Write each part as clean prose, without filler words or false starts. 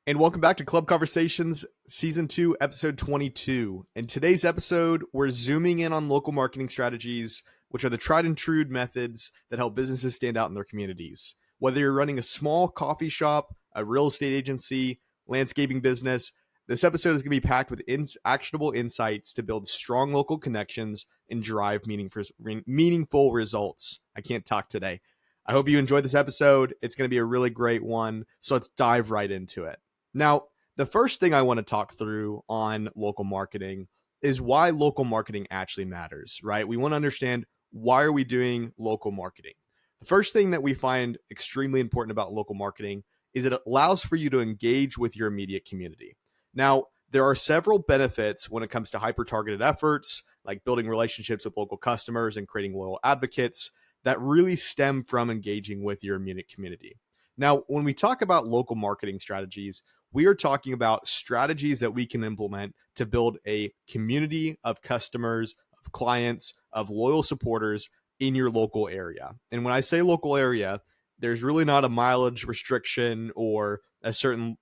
And welcome back to Club Conversations, Season 2, Episode 22. In today's episode, we're zooming in on local marketing strategies, which are the tried and true methods that help businesses stand out in their communities. Whether you're running a small coffee shop, a real estate agency, landscaping business, this episode is going to be packed with actionable insights to build strong local connections and drive meaningful results. I can't talk today. I hope you enjoyed this episode. It's going to be a really great one, so let's dive right into it. Now, the first thing I want to talk through on local marketing is why local marketing actually matters, right? We want to understand, why are we doing local marketing? The first thing that we find extremely important about local marketing is it allows for you to engage with your immediate community. Now, there are several benefits when it comes to hyper-targeted efforts, like building relationships with local customers and creating loyal advocates that really stem from engaging with your immediate community. Now, when we talk about local marketing strategies, we are talking about strategies that we can implement to build a community of customers, of clients, of loyal supporters in your local area. And when I say local area, there's really not a mileage restriction or a certain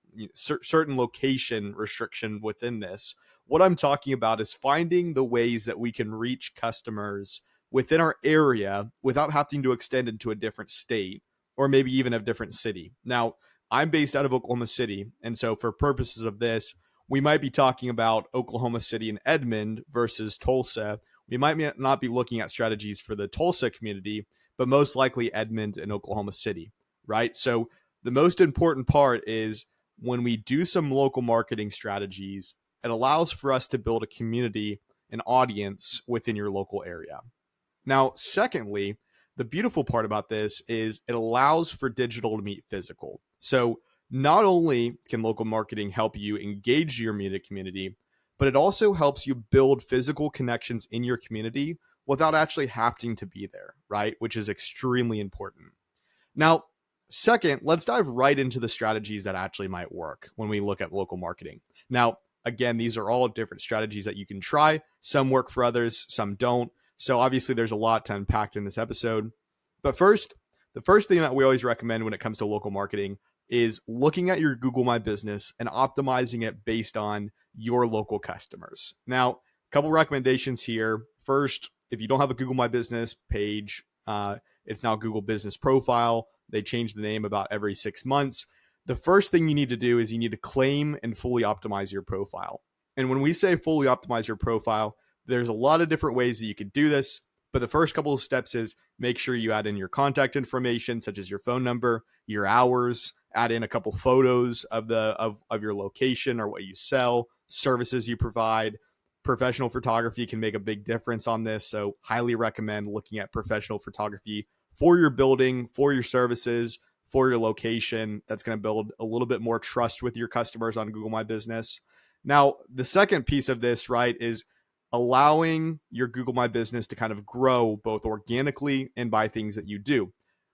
location restriction within this. What I'm talking about is finding the ways that we can reach customers within our area without having to extend into a different state or maybe even a different city. Now, I'm based out of Oklahoma City, and so for purposes of this, we might be talking about Oklahoma City and Edmond versus Tulsa. We might not be looking at strategies for the Tulsa community, but most likely Edmond and Oklahoma City, right? So the most important part is when we do some local marketing strategies, it allows for us to build a community, an audience within your local area. Now, secondly, the beautiful part about this is it allows for digital to meet physical. So not only can local marketing help you engage your immediate community, but it also helps you build physical connections in your community without actually having to be there, right? Which is extremely important. Now, second, let's dive right into the strategies that actually might work when we look at local marketing. Now, again, these are all different strategies that you can try. Some work for others, some don't. So obviously there's a lot to unpack in this episode. But first, the first thing that we always recommend when it comes to local marketing is looking at your Google My Business and optimizing it based on your local customers. Now, a couple recommendations here. First, if you don't have a Google My Business page, it's now Google Business Profile. They change the name about every 6 months. The first thing you need to do is you need to claim and fully optimize your profile. And when we say fully optimize your profile, there's a lot of different ways that you could do this, but the first couple of steps is make sure you add in your contact information, such as your phone number, your hours, add in a couple photos of your location or what you sell, services you provide. Professional photography can make a big difference on this, so highly recommend looking at professional photography for your building, for your services, for your location. That's going to build a little bit more trust with your customers on Google My Business. Now, the second piece of this, right, is allowing your Google My Business to kind of grow both organically and by things that you do.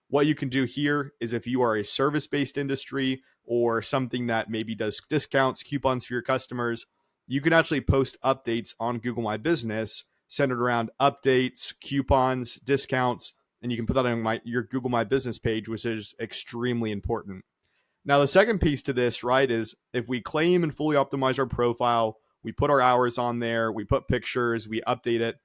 What you can do here is if you are a service-based industry or something that maybe does discounts, coupons for your customers, you can actually post updates on Google My Business centered around updates, coupons, discounts, and you can put that on your Google My Business page, which is extremely important. Now, the second piece to this, right, is if we claim and fully optimize our profile, we put our hours on there, we put pictures, we update it.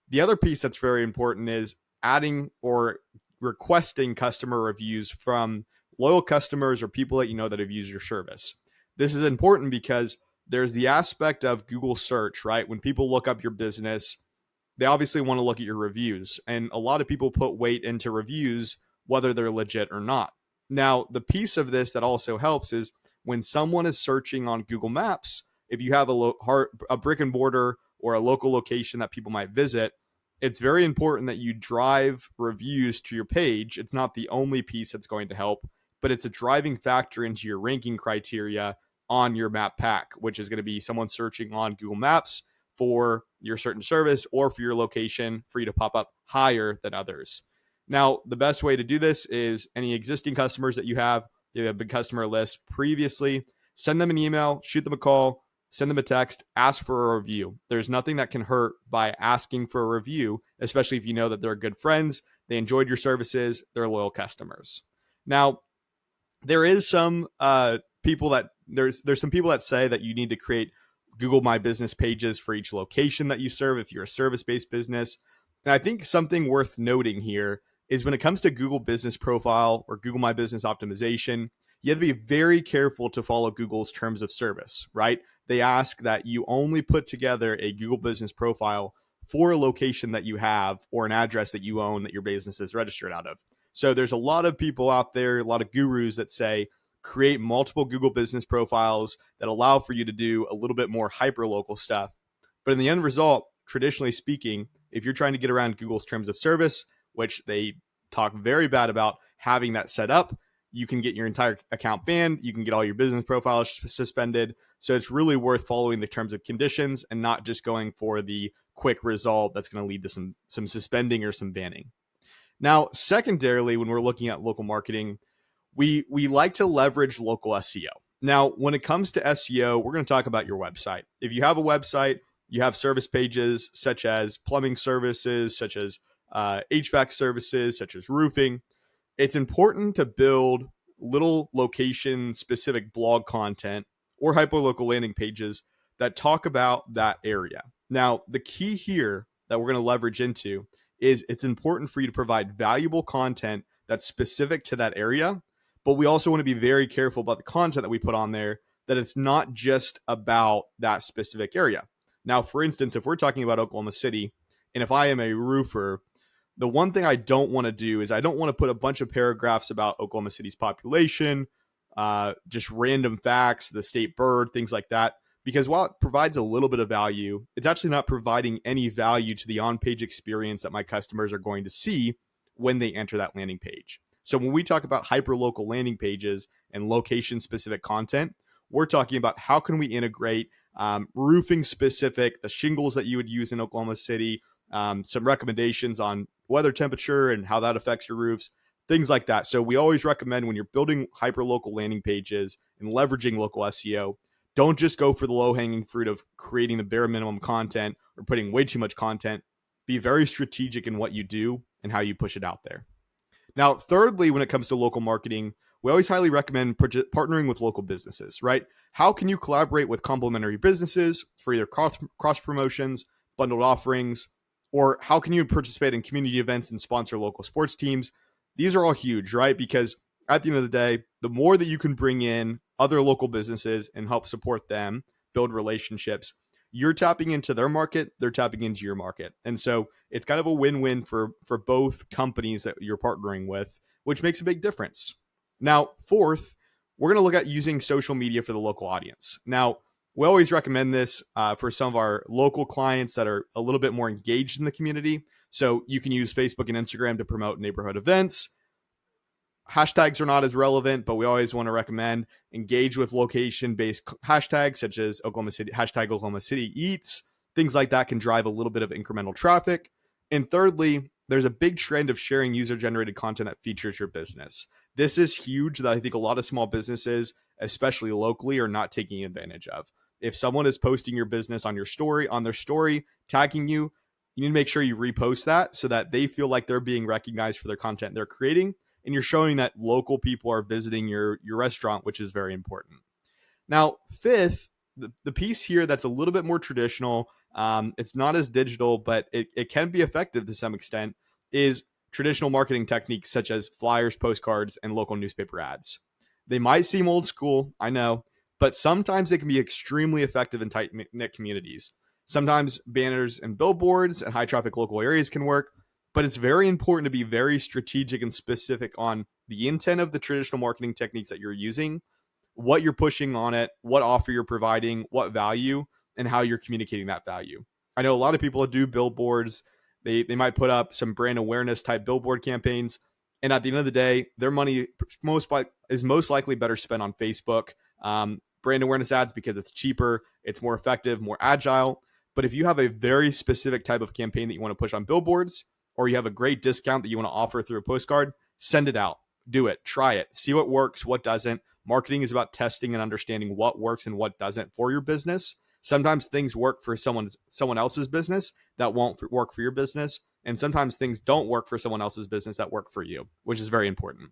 The other piece that's very important is adding or requesting customer reviews from loyal customers or people that you know that have used your service. This is important because there's the aspect of Google search, right? When people look up your business, they obviously want to look at your reviews. And a lot of people put weight into reviews, whether they're legit or not. Now, the piece of this that also helps is when someone is searching on Google Maps, if you have a brick and mortar or a local location that people might visit, it's very important that you drive reviews to your page. It's not the only piece that's going to help, but it's a driving factor into your ranking criteria on your map pack, which is going to be someone searching on Google Maps for your certain service or for your location for you to pop up higher than others. Now, the best way to do this is any existing customers that you have a big customer list previously, send them an email, shoot them a call, send them a text, ask for a review. There's nothing that can hurt by asking for a review, especially if you know that they're good friends, they enjoyed your services, they're loyal customers. Now, there is some people that there's some people that say that you need to create Google My Business pages for each location that you serve if you're a service-based business. And I think something worth noting here is when it comes to Google Business Profile or Google My Business optimization, you have to be very careful to follow Google's terms of service, right? They ask that you only put together a Google Business Profile for a location that you have or an address that you own that your business is registered out of. So there's a lot of people out there, a lot of gurus that say create multiple Google Business Profiles that allow for you to do a little bit more hyper local stuff. But in the end result, traditionally speaking, if you're trying to get around Google's terms of service, which they talk very bad about having that set up, you can get your entire account banned. You can get all your business profiles suspended. So it's really worth following the terms and conditions and not just going for the quick result that's going to lead to some suspending or some banning. Now, secondarily, when we're looking at local marketing, we like to leverage local SEO. Now, when it comes to SEO, we're going to talk about your website. If you have a website, you have service pages such as plumbing services, such as HVAC services, such as roofing. It's important to build little location specific blog content or hyperlocal landing pages that talk about that area. Now, the key here that we're going to leverage into is it's important for you to provide valuable content that's specific to that area, but we also want to be very careful about the content that we put on there, that it's not just about that specific area. Now, for instance, if we're talking about Oklahoma City, and if I am a roofer, the one thing I don't want to do is I don't want to put a bunch of paragraphs about Oklahoma City's population, just random facts, the state bird, things like that. Because while it provides a little bit of value, it's actually not providing any value to the on-page experience that my customers are going to see when they enter that landing page. So when we talk about hyperlocal landing pages and location-specific content, we're talking about how can we integrate roofing specific, the shingles that you would use in Oklahoma City, some recommendations on weather temperature and how that affects your roofs, things like that. So we always recommend when you're building hyperlocal landing pages and leveraging local SEO, don't just go for the low-hanging fruit of creating the bare minimum content or putting way too much content. Be very strategic in what you do and how you push it out there. Now, thirdly, when it comes to local marketing, we always highly recommend partnering with local businesses, right? How can you collaborate with complementary businesses for either cross promotions, bundled offerings, or how can you participate in community events and sponsor local sports teams? These are all huge, right? Because at the end of the day, the more that you can bring in other local businesses and help support them, build relationships, you're tapping into their market, they're tapping into your market. And so it's kind of a win-win for both companies that you're partnering with, which makes a big difference. Now, fourth, we're going to look at using social media for the local audience. Now, we always recommend this for some of our local clients that are a little bit more engaged in the community. So you can use Facebook and Instagram to promote neighborhood events. Hashtags are not as relevant, but we always want to recommend engage with location-based hashtags such as Oklahoma City, hashtag Oklahoma City Eats. Things like that can drive a little bit of incremental traffic. And thirdly, there's a big trend of sharing user-generated content that features your business. This is huge that I think a lot of small businesses, especially locally, are not taking advantage of. If someone is posting your business on their story, tagging you, you need to make sure you repost that so that they feel like they're being recognized for their content they're creating. And you're showing that local people are visiting your restaurant, which is very important. Now, fifth, the piece here that's a little bit more traditional, it's not as digital, but it can be effective to some extent, is traditional marketing techniques such as flyers, postcards, and local newspaper ads. They might seem old school, I know, but sometimes they can be extremely effective in tight-knit communities. Sometimes banners and billboards and high-traffic local areas can work, but it's very important to be very strategic and specific on the intent of the traditional marketing techniques that you're using, what you're pushing on it, what offer you're providing, what value, and how you're communicating that value. I know a lot of people do billboards. They might put up some brand awareness type billboard campaigns. And at the end of the day, their money is most likely better spent on Facebook. Brand awareness ads because it's cheaper, it's more effective, more agile. But if you have a very specific type of campaign that you want to push on billboards, or you have a great discount that you want to offer through a postcard, send it out. Do it. Try it. See what works, what doesn't. Marketing is about testing and understanding what works and what doesn't for your business. Sometimes things work for someone else's business that won't work for your business. And sometimes things don't work for someone else's business that work for you, which is very important.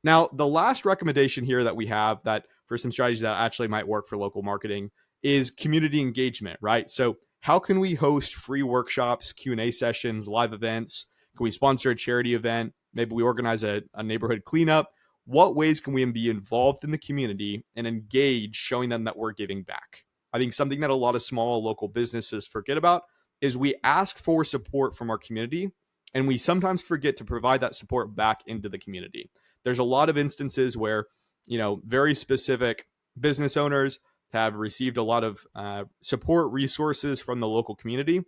Now, the last recommendation here that we have that for some strategies that actually might work for local marketing is community engagement, right? So how can we host free workshops, Q&A sessions, live events? Can we sponsor a charity event? Maybe we organize a neighborhood cleanup. What ways can we be involved in the community and engage, showing them that we're giving back? I think something that a lot of small local businesses forget about is we ask for support from our community, and we sometimes forget to provide that support back into the community. There's a lot of instances where, very specific business owners have received a lot of support resources from the local community.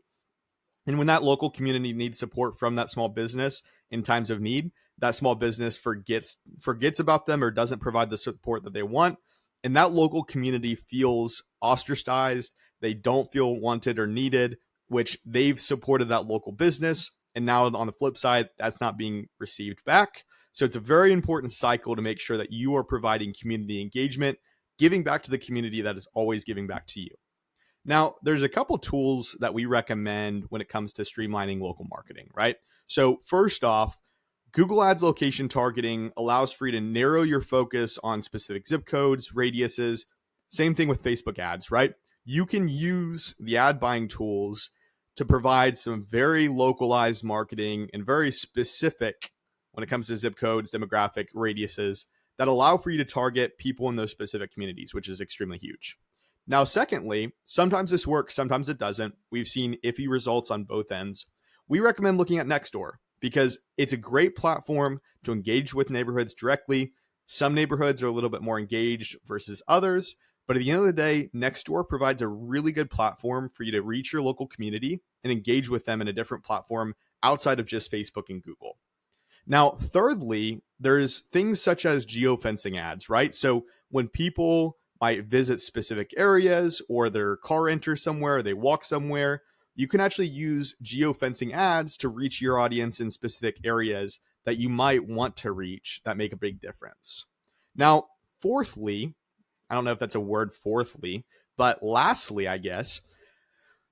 And when that local community needs support from that small business in times of need, that small business forgets about them or doesn't provide the support that they want. And that local community feels ostracized. They don't feel wanted or needed, which they've supported that local business. And now on the flip side, that's not being received back. So it's a very important cycle to make sure that you are providing community engagement, giving back to the community that is always giving back to you. Now, there's a couple tools that we recommend when it comes to streamlining local marketing, right? So first off, Google Ads location targeting allows for you to narrow your focus on specific zip codes, radiuses. Same thing with Facebook ads, right? You can use the ad buying tools to provide some very localized marketing and very specific when it comes to zip codes, demographic, radiuses that allow for you to target people in those specific communities, which is extremely huge. Now, secondly, sometimes this works, sometimes it doesn't. We've seen iffy results on both ends. We recommend looking at Nextdoor because it's a great platform to engage with neighborhoods directly. Some neighborhoods are a little bit more engaged versus others, but at the end of the day, Nextdoor provides a really good platform for you to reach your local community and engage with them in a different platform outside of just Facebook and Google. Now, thirdly, there's things such as geofencing ads, right? So when people might visit specific areas or their car enters somewhere, or they walk somewhere, you can actually use geofencing ads to reach your audience in specific areas that you might want to reach that make a big difference. Now, fourthly, I don't know if that's a word, fourthly, but lastly, I guess,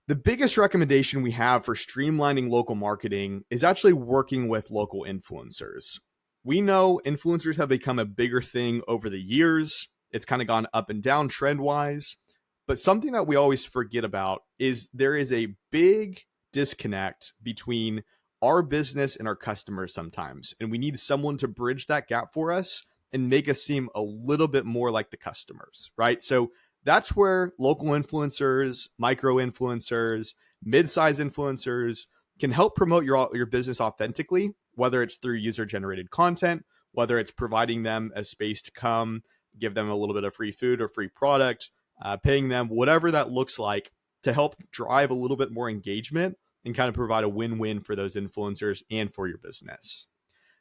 the biggest recommendation we have for streamlining local marketing is actually working with local influencers. We know influencers have become a bigger thing over the years. It's kind of gone up and down trend-wise. But something that we always forget about is there is a big disconnect between our business and our customers sometimes. And we need someone to bridge that gap for us and make us seem a little bit more like the customers, right? So that's where local influencers, micro influencers, mid-size influencers can help promote your business authentically, whether it's through user-generated content, whether it's providing them a space to come, give them a little bit of free food or free product, paying them, whatever that looks like, to help drive a little bit more engagement and kind of provide a win-win for those influencers and for your business.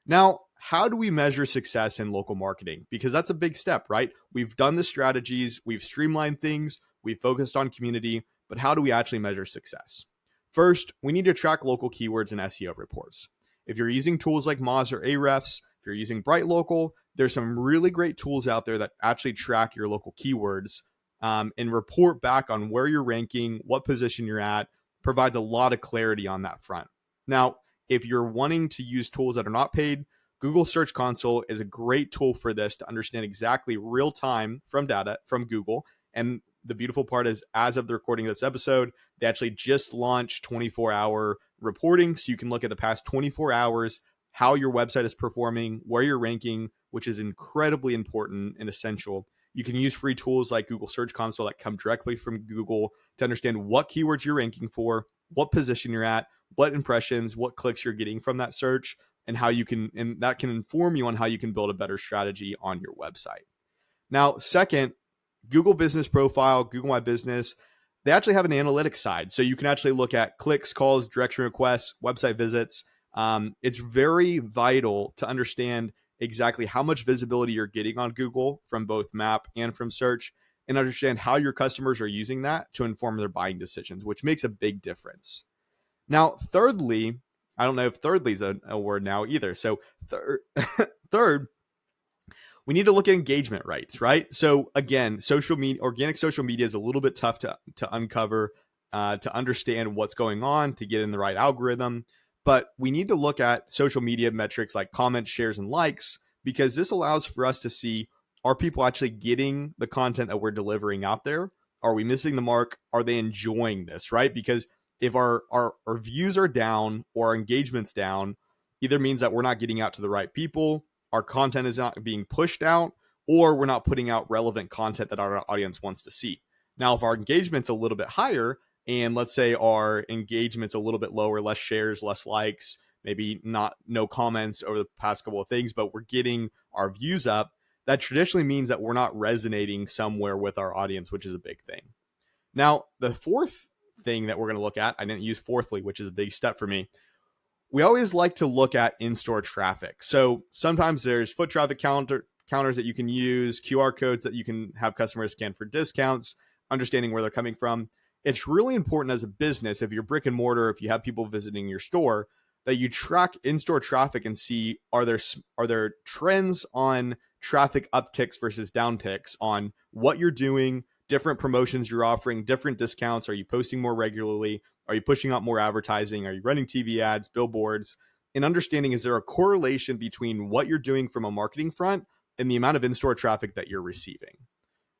Now, how do we measure success in local marketing? Because that's a big step, right? We've done the strategies, we've streamlined things, we've focused on community, but how do we actually measure success? First, we need to track local keywords in SEO reports. If you're using tools like Moz or Ahrefs, if you're using Bright Local, there's some really great tools out there that actually track your local keywords and report back on where you're ranking, what position you're at, provides a lot of clarity on that front. Now, if you're wanting to use tools that are not paid, Google Search Console is a great tool for this to understand exactly real time from data from Google. And the beautiful part is, as of the recording of this episode, they actually just launched 24-hour reporting. So you can look at the past 24 hours, how your website is performing, where you're ranking, which is incredibly important and essential. You can use free tools like Google Search Console that come directly from Google to understand what keywords you're ranking for, what position you're at, what impressions, what clicks you're getting from that search, and how you can, and that can inform you on how you can build a better strategy on your website. Now, second, Google Business Profile, Google My Business, they actually have an analytics side. So you can actually look at clicks, calls, direction requests, website visits. It's very vital to understand exactly how much visibility you're getting on Google from both map and from search, and understand how your customers are using that to inform their buying decisions, which makes a big difference. Now, thirdly, I don't know if thirdly is a word now either. So third, we need to look at engagement rates, right? So again, organic social media is a little bit tough to uncover, to understand what's going on, to get in the right algorithm. But we need to look at social media metrics like comments, shares, and likes, because this allows for us to see are people actually getting the content that we're delivering out there? Are we missing the mark? Are they enjoying this, right? Because if our views are down or our engagement's down, either means that we're not getting out to the right people, our content is not being pushed out, or we're not putting out relevant content that our audience wants to see. Now, if our engagement's a little bit higher, and let's say our engagement's a little bit lower, less shares, less likes, maybe not no comments over the past couple of things, but we're getting our views up, that traditionally means that we're not resonating somewhere with our audience, which is a big thing. Now, the fourth thing that we're going to look at, I didn't use fourthly, which is a big step for me. We always like to look at in-store traffic. So sometimes there's foot traffic counters that you can use, QR codes that you can have customers scan for discounts, understanding where they're coming from. It's really important as a business, if you're brick and mortar, if you have people visiting your store, that you track in-store traffic and see are there trends on traffic upticks versus downticks on what you're doing, different promotions you're offering, different discounts. Are you posting more regularly? Are you pushing out more advertising? Are you running TV ads, billboards? And understanding, is there a correlation between what you're doing from a marketing front and the amount of in-store traffic that you're receiving?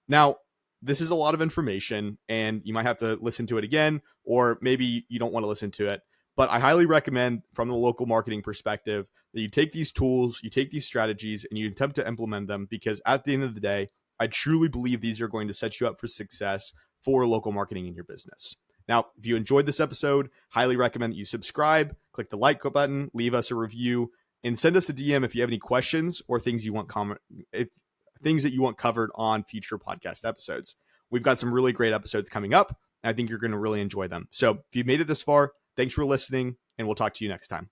Now, this is a lot of information and you might have to listen to it again, or maybe you don't want to listen to it. But I highly recommend, from the local marketing perspective, that you take these tools, you take these strategies, and you attempt to implement them, because at the end of the day, I truly believe these are going to set you up for success for local marketing in your business. Now, if you enjoyed this episode, highly recommend that you subscribe, click the like button, leave us a review, and send us a DM if you have any questions or things you want things that you want covered on future podcast episodes. We've got some really great episodes coming up, and I think you're going to really enjoy them. So if you've made it this far, thanks for listening, and we'll talk to you next time.